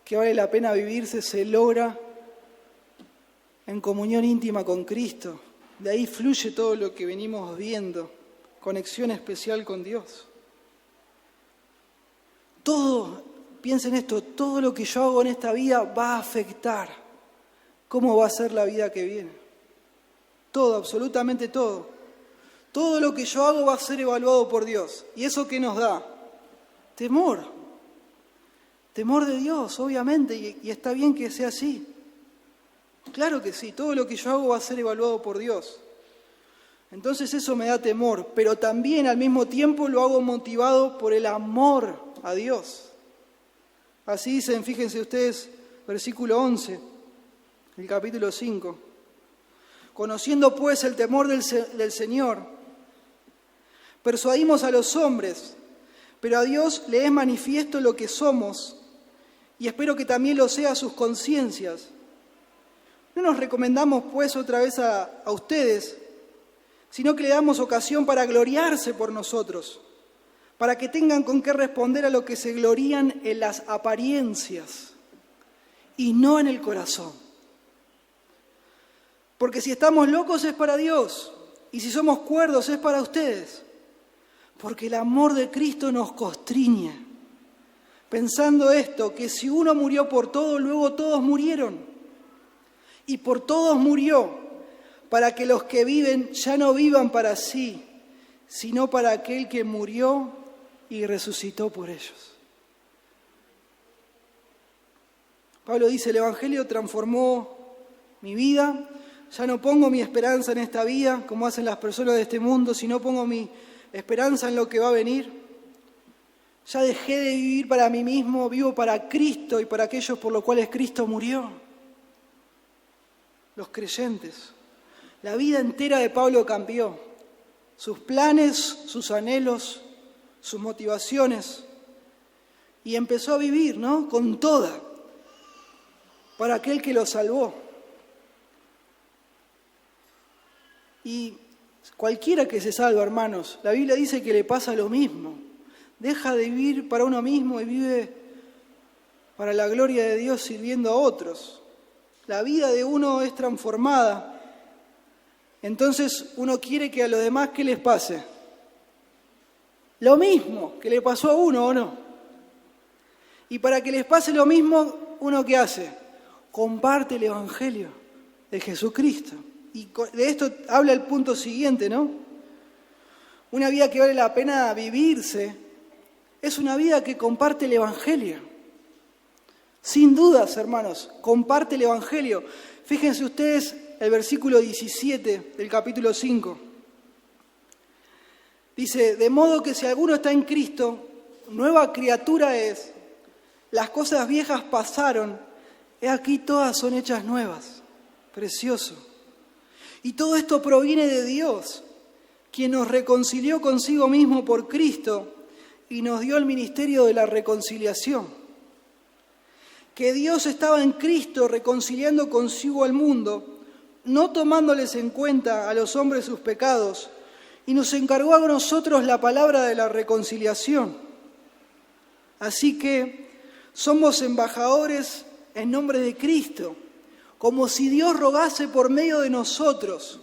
que vale la pena vivirse se logra en comunión íntima con Cristo. De ahí fluye todo lo que venimos viendo, conexión especial con Dios. Todo, piensen esto, todo lo que yo hago en esta vida va a afectar cómo va a ser la vida que viene. Todo, absolutamente todo. Todo lo que yo hago va a ser evaluado por Dios. ¿Y eso qué nos da? Temor. Temor de Dios, obviamente, y está bien que sea así. Claro que sí, todo lo que yo hago va a ser evaluado por Dios. Entonces eso me da temor, pero también al mismo tiempo lo hago motivado por el amor a Dios. Así dicen, fíjense ustedes, versículo 11, el capítulo 5. Conociendo pues el temor del Señor, persuadimos a los hombres, pero a Dios le es manifiesto lo que somos, y espero que también lo sea a sus conciencias. No nos recomendamos pues otra vez a ustedes, sino que le damos ocasión para gloriarse por nosotros, para que tengan con qué responder a lo que se glorían en las apariencias y no en el corazón. Porque si estamos locos es para Dios, y si somos cuerdos es para ustedes, porque el amor de Cristo nos constriñe, pensando esto, que si uno murió por todo, luego todos murieron, y por todos murió, para que los que viven ya no vivan para sí, sino para aquel que murió y resucitó por ellos. Pablo dice, el Evangelio transformó mi vida, ya no pongo mi esperanza en esta vida, como hacen las personas de este mundo, sino pongo mi esperanza en lo que va a venir. Ya dejé de vivir para mí mismo, vivo para Cristo y para aquellos por los cuales Cristo murió. Los creyentes. La vida entera de Pablo cambió. Sus planes, sus anhelos, sus motivaciones. Y empezó a vivir, ¿no? Con toda, para aquel que lo salvó. Y cualquiera que se salva, hermanos, la Biblia dice que le pasa lo mismo. Deja de vivir para uno mismo y vive para la gloria de Dios sirviendo a otros. La vida de uno es transformada. Entonces uno quiere que a los demás, ¿qué les pase? Lo mismo que le pasó a uno, ¿o no? Y para que les pase lo mismo, ¿uno qué hace? Comparte el Evangelio de Jesucristo. Y de esto habla el punto siguiente, ¿no? Una vida que vale la pena vivirse es una vida que comparte el Evangelio. Sin dudas, hermanos, comparte el Evangelio. Fíjense ustedes el versículo 17 del capítulo 5. Dice, de modo que si alguno está en Cristo, nueva criatura es. Las cosas viejas pasaron, he aquí todas son hechas nuevas. Precioso. Y todo esto proviene de Dios, quien nos reconcilió consigo mismo por Cristo y nos dio el ministerio de la reconciliación. Que Dios estaba en Cristo reconciliando consigo al mundo, no tomándoles en cuenta a los hombres sus pecados, y nos encargó a nosotros la palabra de la reconciliación. Así que somos embajadores en nombre de Cristo, como si Dios rogase por medio de nosotros.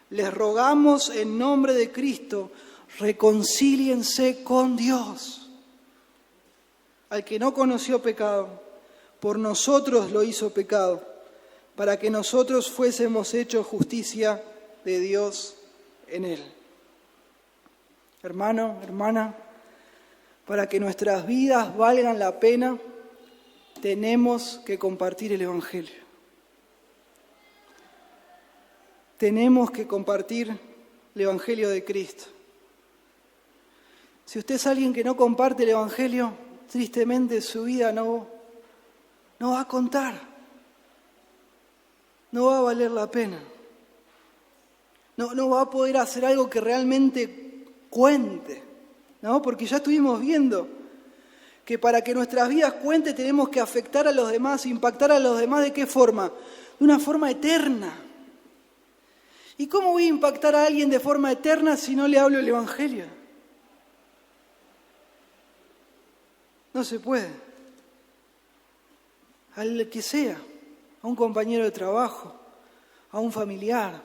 Les rogamos en nombre de Cristo, reconcíliense con Dios. Al que no conoció pecado, por nosotros lo hizo pecado, para que nosotros fuésemos hechos justicia de Dios en él. Hermano, hermana, para que nuestras vidas valgan la pena, tenemos que compartir el Evangelio. Tenemos que compartir el Evangelio de Cristo. Si usted es alguien que no comparte el Evangelio, tristemente su vida no va a contar. No va a valer la pena. No va a poder hacer algo que realmente cuente, ¿no? Porque ya estuvimos viendo que para que nuestras vidas cuente tenemos que afectar a los demás, impactar a los demás. ¿De qué forma? De una forma eterna. ¿Y cómo voy a impactar a alguien de forma eterna si no le hablo el Evangelio? No se puede. Al que sea, a un compañero de trabajo, a un familiar,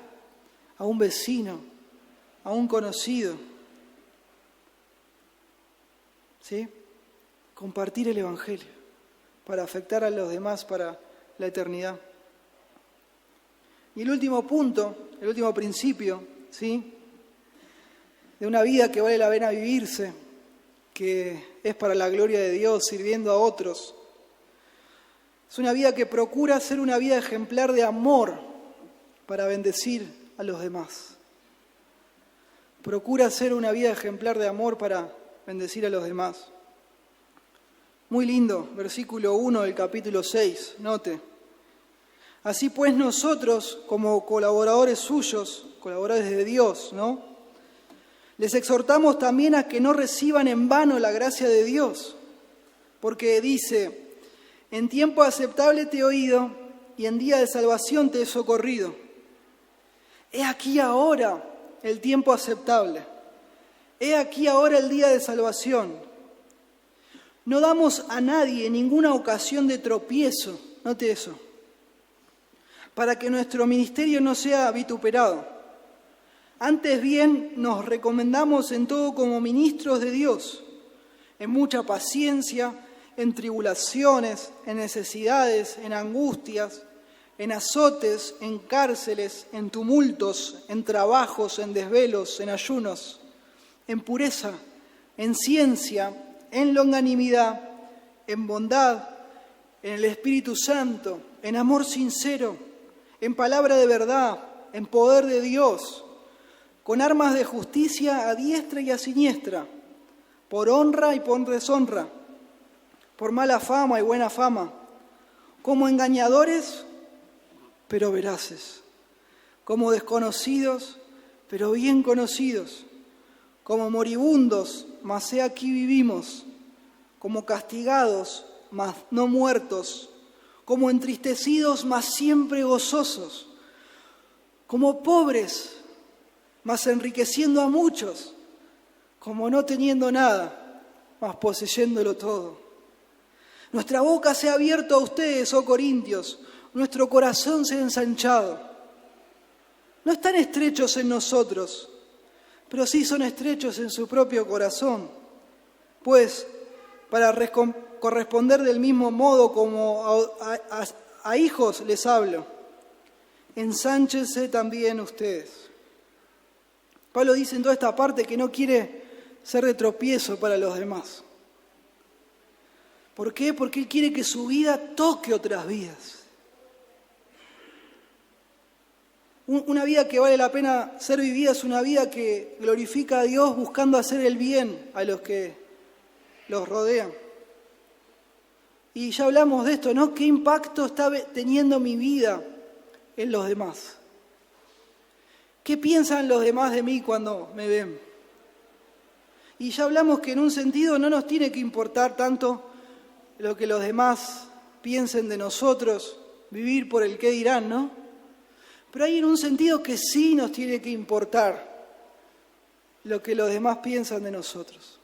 a un vecino, a un conocido. ¿Sí? Compartir el Evangelio para afectar a los demás para la eternidad. Y el último punto, el último principio, ¿sí?, de una vida que vale la pena vivirse, que es para la gloria de Dios, sirviendo a otros. Es una vida que procura ser una vida ejemplar de amor para bendecir a los demás. Procura ser una vida ejemplar de amor para bendecir a los demás. Muy lindo, versículo 1 del capítulo 6, note. Así pues nosotros, como colaboradores suyos, colaboradores de Dios, ¿no? Les exhortamos también a que no reciban en vano la gracia de Dios, porque dice, en tiempo aceptable te he oído y en día de salvación te he socorrido. He aquí ahora el tiempo aceptable. He aquí ahora el día de salvación. No damos a nadie ninguna ocasión de tropiezo, note eso, para que nuestro ministerio no sea vituperado. Antes bien nos recomendamos en todo como ministros de Dios, en mucha paciencia, en tribulaciones, en necesidades, en angustias, en azotes, en cárceles, en tumultos, en trabajos, en desvelos, en ayunos, en pureza, en ciencia, en longanimidad, en bondad, en el Espíritu Santo, en amor sincero, en palabra de verdad, en poder de Dios, con armas de justicia a diestra y a siniestra, por honra y por deshonra, por mala fama y buena fama, como engañadores, pero veraces, como desconocidos, pero bien conocidos, como moribundos, mas he aquí vivimos, como castigados, mas no muertos, como entristecidos, mas siempre gozosos, como pobres, mas enriqueciendo a muchos, como no teniendo nada, mas poseyéndolo todo. Nuestra boca se ha abierto a ustedes, oh Corintios, nuestro corazón se ha ensanchado. No están estrechos en nosotros, pero sí son estrechos en su propio corazón. Pues, para corresponder del mismo modo como a hijos les hablo, ensánchense también ustedes. Pablo dice en toda esta parte que no quiere ser de tropiezo para los demás. ¿Por qué? Porque él quiere que su vida toque otras vidas. Una vida que vale la pena ser vivida es una vida que glorifica a Dios buscando hacer el bien a los que los rodean. Y ya hablamos de esto, ¿no? ¿Qué impacto está teniendo mi vida en los demás? ¿Qué piensan los demás de mí cuando me ven? Y ya hablamos que en un sentido no nos tiene que importar tanto lo que los demás piensen de nosotros, vivir por el qué dirán, ¿no? Pero hay en un sentido que sí nos tiene que importar lo que los demás piensan de nosotros.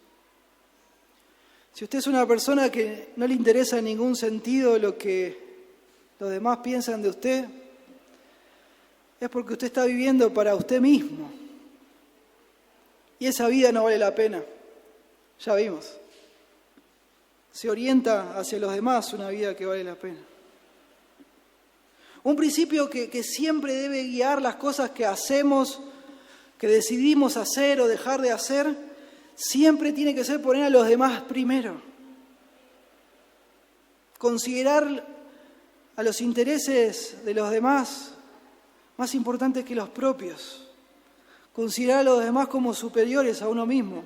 Si usted es una persona que no le interesa en ningún sentido lo que los demás piensan de usted, es porque usted está viviendo para usted mismo. Y esa vida no vale la pena. Ya vimos. Se orienta hacia los demás una vida que vale la pena. Un principio que siempre debe guiar las cosas que hacemos, que decidimos hacer o dejar de hacer, siempre tiene que ser poner a los demás primero. Considerar a los intereses de los demás más importantes que los propios. Considerar a los demás como superiores a uno mismo.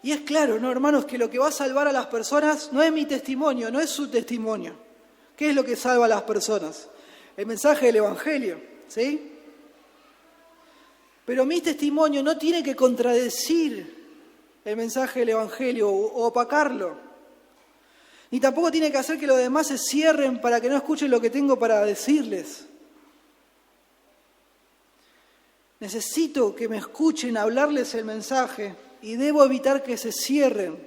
Y es claro, ¿no, hermanos? Que lo que va a salvar a las personas no es mi testimonio, no es su testimonio. ¿Qué es lo que salva a las personas? El mensaje del Evangelio, ¿sí? Pero mi testimonio no tiene que contradecir el mensaje del Evangelio o opacarlo. Ni tampoco tiene que hacer que los demás se cierren para que no escuchen lo que tengo para decirles. Necesito que me escuchen hablarles el mensaje y debo evitar que se cierren.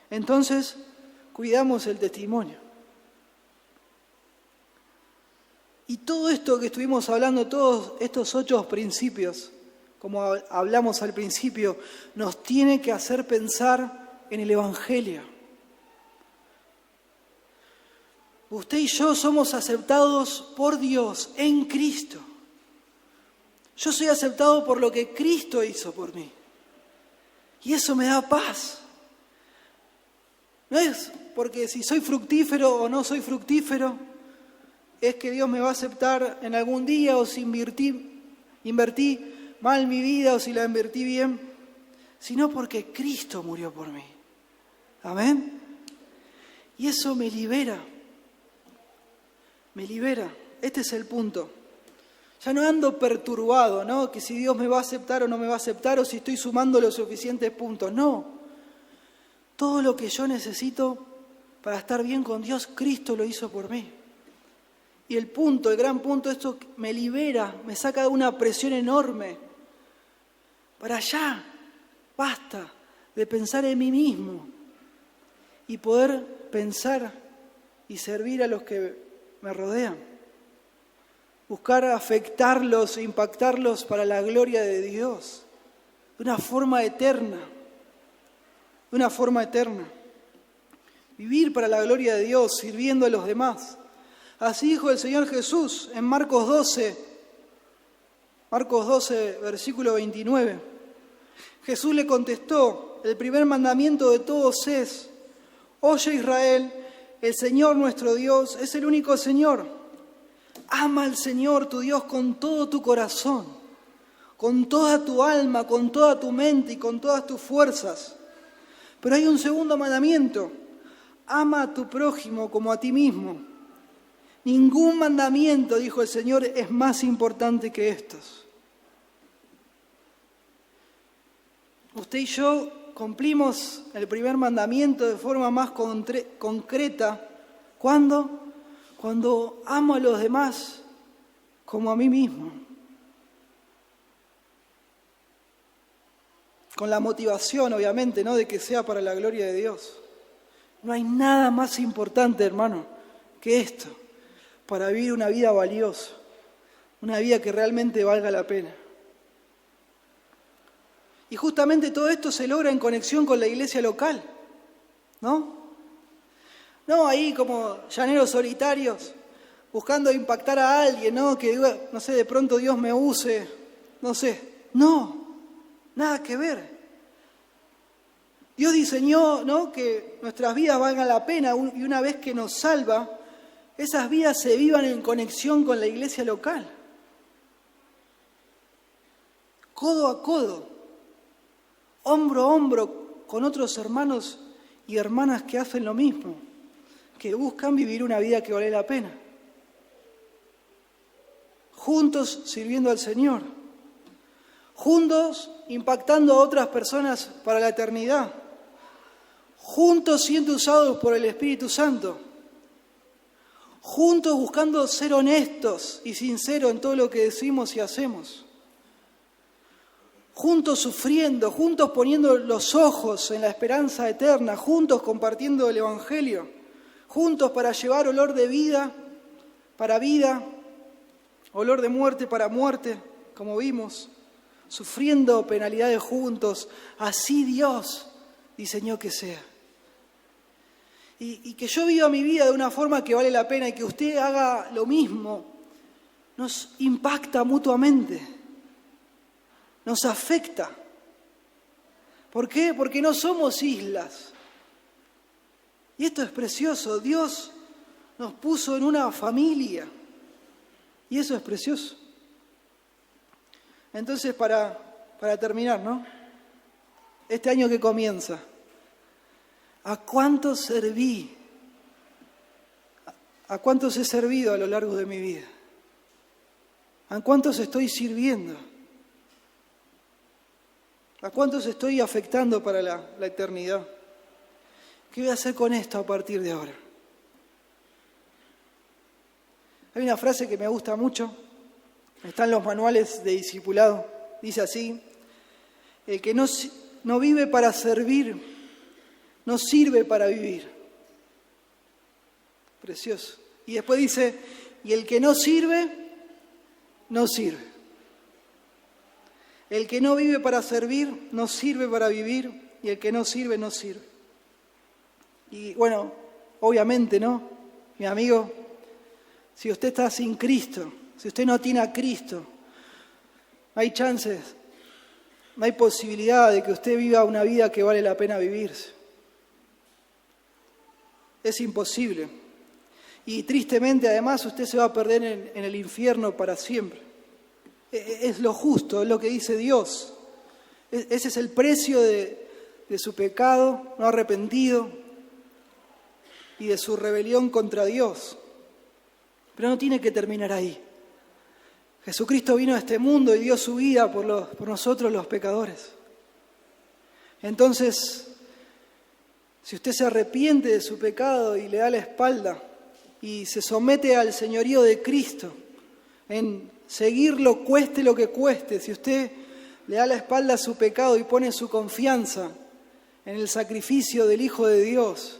Entonces, cuidamos el testimonio. Y todo esto que estuvimos hablando, todos estos 8 principios, como hablamos al principio, nos tiene que hacer pensar en el Evangelio. Usted y yo somos aceptados por Dios en Cristo. Yo soy aceptado por lo que Cristo hizo por mí. Y eso me da paz. No es porque si soy fructífero o no soy fructífero, es que Dios me va a aceptar en algún día, o si invertí mal mi vida, o si la invertí bien, sino porque Cristo murió por mí. Amén. Y eso me libera. Me libera. Este es el punto. Ya no ando perturbado, ¿no? Que si Dios me va a aceptar o no me va a aceptar, o si estoy sumando los suficientes puntos. No. Todo lo que yo necesito para estar bien con Dios, Cristo lo hizo por mí. Y el gran punto, esto me libera, me saca de una presión enorme. Para allá, basta de pensar en mí mismo y poder pensar y servir a los que me rodean. Buscar afectarlos e impactarlos para la gloria de Dios, de una forma eterna, de una forma eterna. Vivir para la gloria de Dios, sirviendo a los demás. Así dijo el Señor Jesús en Marcos 12, versículo 29. Jesús le contestó, el primer mandamiento de todos es: oye Israel, el Señor nuestro Dios es el único Señor. Ama al Señor tu Dios con todo tu corazón, con toda tu alma, con toda tu mente y con todas tus fuerzas. Pero hay un segundo mandamiento: ama a tu prójimo como a ti mismo. Ningún mandamiento, dijo el Señor, es más importante que estos. Usted y yo cumplimos el primer mandamiento de forma más concreta. ¿Cuándo? Cuando amo a los demás como a mí mismo. Con la motivación, obviamente, ¿no?, de que sea para la gloria de Dios. No hay nada más importante, hermano, que esto, para vivir una vida valiosa, una vida que realmente valga la pena. Y justamente todo esto se logra en conexión con la iglesia local, ¿no? No ahí como llaneros solitarios, buscando impactar a alguien, ¿no? Que diga, no sé, de pronto Dios me use, no sé. No, nada que ver. Dios diseñó, ¿no?, que nuestras vidas valgan la pena, y una vez que nos salva, esas vidas se vivan en conexión con la iglesia local. Codo a codo, hombro a hombro, con otros hermanos y hermanas que hacen lo mismo, que buscan vivir una vida que vale la pena. Juntos sirviendo al Señor, juntos impactando a otras personas para la eternidad, juntos siendo usados por el Espíritu Santo, juntos buscando ser honestos y sinceros en todo lo que decimos y hacemos, juntos sufriendo, juntos poniendo los ojos en la esperanza eterna, juntos compartiendo el Evangelio, juntos para llevar olor de vida para vida, olor de muerte para muerte, como vimos, sufriendo penalidades juntos. Así Dios diseñó que sea. Y que yo viva mi vida de una forma que vale la pena y que usted haga lo mismo, nos impacta mutuamente, nos afecta. ¿Por qué? Porque no somos islas. Y esto es precioso. Dios nos puso en una familia. Y eso es precioso. Entonces, para terminar, ¿no? Este año que comienza, ¿a cuántos serví? ¿A cuántos he servido a lo largo de mi vida? ¿A cuántos estoy sirviendo? ¿A cuántos estoy afectando para la eternidad? ¿Qué voy a hacer con esto a partir de ahora? Hay una frase que me gusta mucho, está en los manuales de discipulado, dice así: el que no vive para servir, no sirve para vivir. Precioso. Y después dice: y el que no sirve, no sirve. El que no vive para servir, no sirve para vivir, y el que no sirve, no sirve. Y bueno, obviamente, ¿no? Mi amigo, si usted está sin Cristo, si usted no tiene a Cristo, no hay chances, no hay posibilidad de que usted viva una vida que vale la pena vivirse. Es imposible. Y tristemente además usted se va a perder en el infierno para siempre. Es lo justo, es lo que dice Dios. Ese es el precio de su pecado no arrepentido y de su rebelión contra Dios. Pero no tiene que terminar ahí. Jesucristo vino a este mundo y dio su vida por nosotros los pecadores. Entonces, si usted se arrepiente de su pecado y le da la espalda y se somete al señorío de Cristo, en seguirlo cueste lo que cueste, si usted le da la espalda a su pecado y pone su confianza en el sacrificio del Hijo de Dios,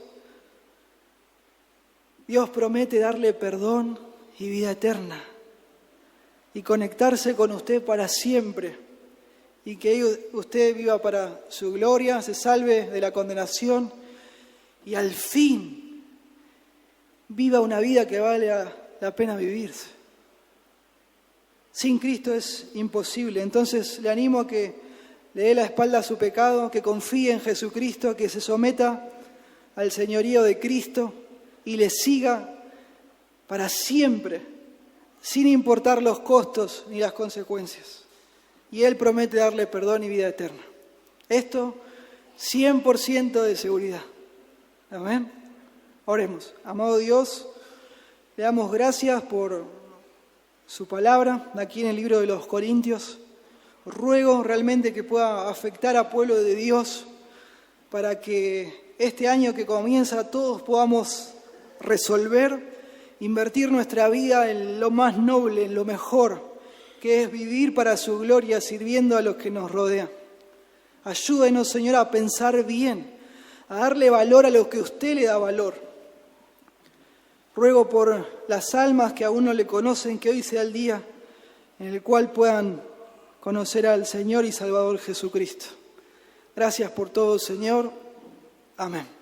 Dios promete darle perdón y vida eterna y conectarse con usted para siempre y que usted viva para su gloria, se salve de la condenación y al fin viva una vida que vale la pena vivirse. Sin Cristo es imposible. Entonces le animo a que le dé la espalda a su pecado, que confíe en Jesucristo, que se someta al señorío de Cristo y le siga para siempre, sin importar los costos ni las consecuencias. Y Él promete darle perdón y vida eterna. Esto 100% de seguridad. Amén. Oremos. Amado Dios, le damos gracias por su palabra, aquí en el libro de los Corintios. Ruego realmente que pueda afectar al pueblo de Dios para que este año que comienza todos podamos resolver, invertir nuestra vida en lo más noble, en lo mejor, que es vivir para su gloria, sirviendo a los que nos rodean. Ayúdenos, Señor, a pensar bien, a darle valor a lo que usted le da valor. Ruego por las almas que aún no le conocen, que hoy sea el día en el cual puedan conocer al Señor y Salvador Jesucristo. Gracias por todo, Señor. Amén.